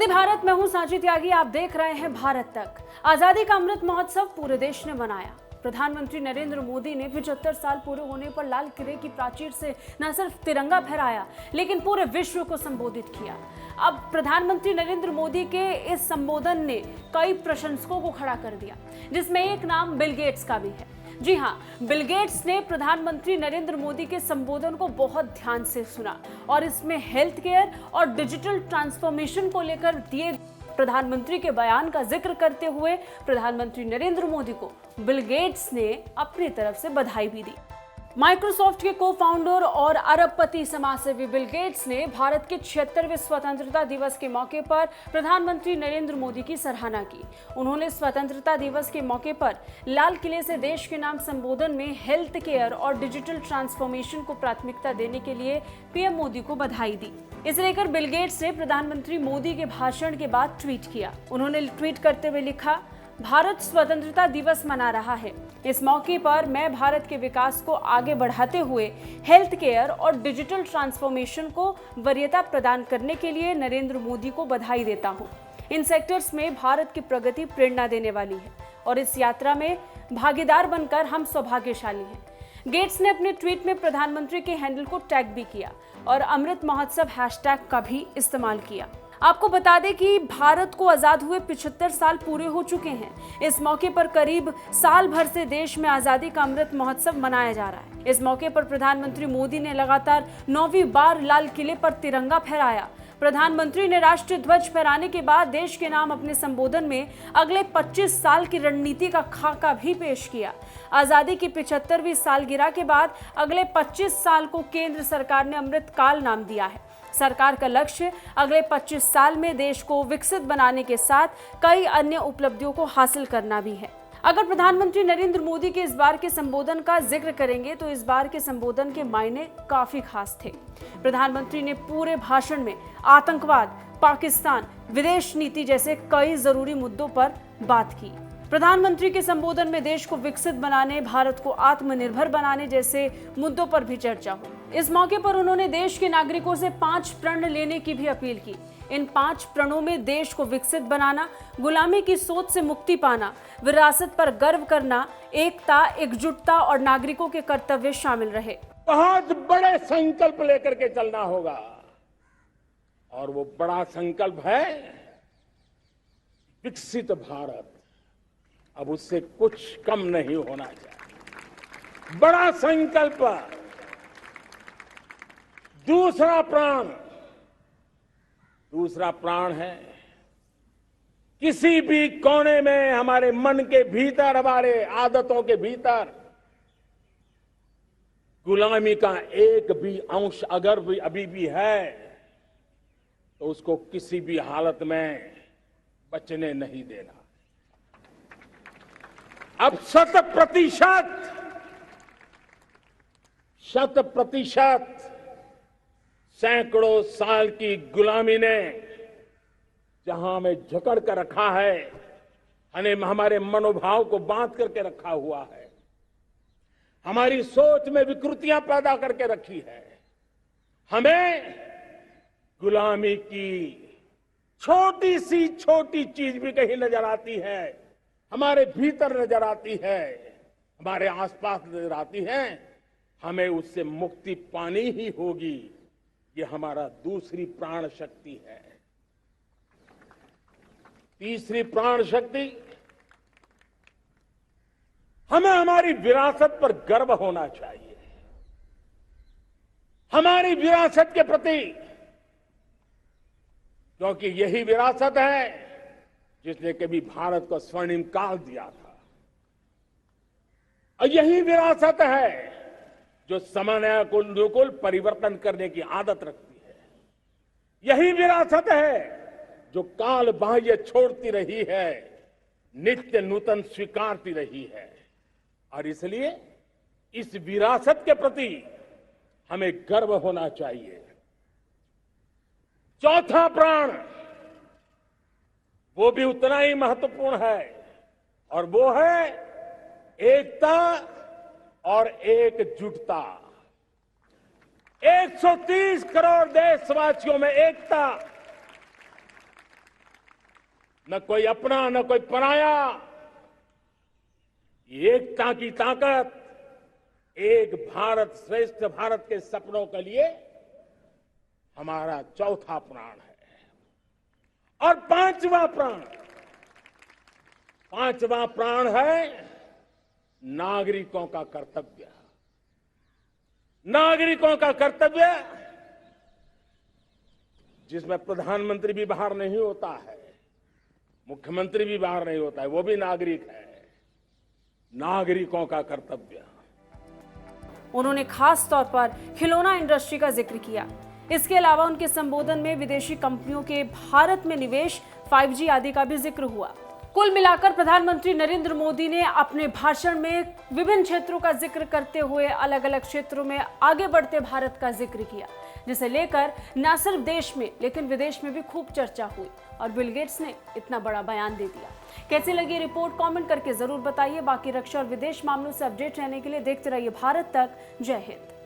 वंदे भारत, मैं हूं सांची त्यागी। आप देख रहे हैं भारत तक। आजादी का अमृत महोत्सव पूरे देश ने मनाया। प्रधानमंत्री नरेंद्र मोदी ने 75 साल पूरे होने पर लाल किले की प्राचीर से न सिर्फ तिरंगा फहराया, लेकिन पूरे विश्व को संबोधित किया। अब प्रधानमंत्री नरेंद्र मोदी के इस संबोधन ने कई प्रशंसकों को खड़ा कर दिया, जिसमें एक नाम बिल गेट्स का भी है। जी हां, बिल गेट्स ने प्रधानमंत्री नरेंद्र मोदी के संबोधन को बहुत ध्यान से सुना और इसमें हेल्थ केयर और डिजिटल ट्रांसफॉर्मेशन को लेकर दिए प्रधानमंत्री के बयान का जिक्र करते हुए प्रधानमंत्री नरेंद्र मोदी को बिल गेट्स ने अपनी तरफ से बधाई भी दी। माइक्रोसॉफ्ट के को-फाउंडर और अरबपति समाजसेवी बिल गेट्स ने भारत के 76वें स्वतंत्रता दिवस के मौके पर प्रधानमंत्री नरेंद्र मोदी की सराहना की। उन्होंने स्वतंत्रता दिवस के मौके पर लाल किले से देश के नाम संबोधन में हेल्थ केयर और डिजिटल ट्रांसफॉर्मेशन को प्राथमिकता देने के लिए पीएम मोदी को बधाई दी। इसे लेकर बिल गेट्स ने प्रधानमंत्री मोदी के भाषण के बाद ट्वीट किया। उन्होंने ट्वीट करते हुए लिखा, भारत स्वतंत्रता दिवस मना रहा है। इस मौके पर मैं भारत के विकास को आगे बढ़ाते हुए हेल्थ केयर और डिजिटल ट्रांसफॉर्मेशन को वरीयता प्रदान करने के लिए नरेंद्र मोदी को बधाई देता हूं। इन सेक्टर्स में भारत की प्रगति प्रेरणा देने वाली है और इस यात्रा में भागीदार बनकर हम सौभाग्यशाली हैं। गेट्स ने अपने ट्वीट में प्रधानमंत्री के हैंडल को टैग भी किया और अमृत महोत्सव हैशटैग का भी इस्तेमाल किया। आपको बता दें कि भारत को आजाद हुए 75 साल पूरे हो चुके हैं। इस मौके पर करीब साल भर से देश में आजादी का अमृत महोत्सव मनाया जा रहा है। इस मौके पर प्रधानमंत्री मोदी ने लगातार 9वीं बार लाल किले पर तिरंगा फहराया। प्रधानमंत्री ने राष्ट्रीय ध्वज फहराने के बाद देश के नाम अपने संबोधन में अगले 25 साल की रणनीति का खाका भी पेश किया। आजादी की 75वीं सालगिरह के बाद अगले 25 साल को केंद्र सरकार ने अमृत काल नाम दिया है। सरकार का लक्ष्य अगले 25 साल में देश को विकसित बनाने के साथ कई अन्य उपलब्धियों को हासिल करना भी है। अगर प्रधानमंत्री नरेंद्र मोदी के इस बार के संबोधन का जिक्र करेंगे तो इस बार के संबोधन के मायने काफी खास थे। प्रधानमंत्री ने पूरे भाषण में आतंकवाद, पाकिस्तान, विदेश नीति जैसे कई जरूरी मुद्दों पर बात की। प्रधानमंत्री के संबोधन में देश को विकसित बनाने, भारत को आत्मनिर्भर बनाने जैसे मुद्दों पर भी चर्चा हुई। इस मौके पर उन्होंने देश के नागरिकों से 5 प्रण लेने की भी अपील की। इन 5 प्रणों में देश को विकसित बनाना, गुलामी की सोच से मुक्ति पाना, विरासत पर गर्व करना, एकता, एकजुटता और नागरिकों के कर्तव्य शामिल रहे। बहुत बड़े संकल्प लेकर के चलना होगा और वो बड़ा संकल्प है विकसित भारत। अब उससे कुछ कम नहीं होना चाहिए। बड़ा संकल्प। दूसरा प्राण है किसी भी कोने में हमारे मन के भीतर, हमारे आदतों के भीतर गुलामी का एक भी अंश अगर भी अभी भी है तो उसको किसी भी हालत में बचने नहीं देना। अब 100% सैकड़ों साल की गुलामी ने जहां हमें जकड़ कर रखा है, हमारे मनोभाव को बांध करके रखा हुआ है, हमारी सोच में विकृतियां पैदा करके रखी है, हमें गुलामी की छोटी सी छोटी चीज भी कहीं नजर आती है, हमारे भीतर नजर आती है, हमारे आसपास नजर आती है, हमें उससे मुक्ति पानी ही होगी। ये हमारा दूसरी प्राण शक्ति है। तीसरी प्राण शक्ति, हमें हमारी विरासत पर गर्व होना चाहिए। हमारी विरासत के प्रति, क्योंकि यही विरासत है जिसने कभी भारत को स्वर्णिम काल दिया था, और यही विरासत है जो समय को अनुकूल परिवर्तन करने की आदत रखती है। यही विरासत है जो काल बाह्य छोड़ती रही है, नित्य नूतन स्वीकारती रही है। और इसलिए इस विरासत के प्रति हमें गर्व होना चाहिए। चौथा प्राण, वो भी उतना ही महत्वपूर्ण है और वो है एकता और एकजुटता। 130 करोड़ देशवासियों में एकता, न कोई अपना न कोई पराया। एकता की ताकत, एक भारत श्रेष्ठ भारत के सपनों के लिए हमारा चौथा प्राण है। और पांचवा प्राण है नागरिकों का कर्तव्य। नागरिकों का कर्तव्य जिसमें प्रधानमंत्री भी बाहर नहीं होता है, मुख्यमंत्री भी बाहर नहीं होता है, वो भी नागरिक है। नागरिकों का कर्तव्य। उन्होंने खास तौर पर खिलौना इंडस्ट्री का जिक्र किया। इसके अलावा उनके संबोधन में विदेशी कंपनियों के भारत में निवेश, 5G आदि का भी जिक्र हुआ। कुल मिलाकर प्रधानमंत्री नरेंद्र मोदी ने अपने भाषण में विभिन्न क्षेत्रों का जिक्र करते हुए अलग अलग क्षेत्रों में आगे बढ़ते भारत का जिक्र किया, जिसे लेकर न सिर्फ देश में लेकिन विदेश में भी खूब चर्चा हुई और बिल गेट्स ने इतना बड़ा बयान दे दिया। कैसी लगी रिपोर्ट कमेंट करके जरूर बताइए। बाकी रक्षा और विदेश मामलों से अपडेट रहने के लिए देखते रहिए भारत तक। जय हिंद।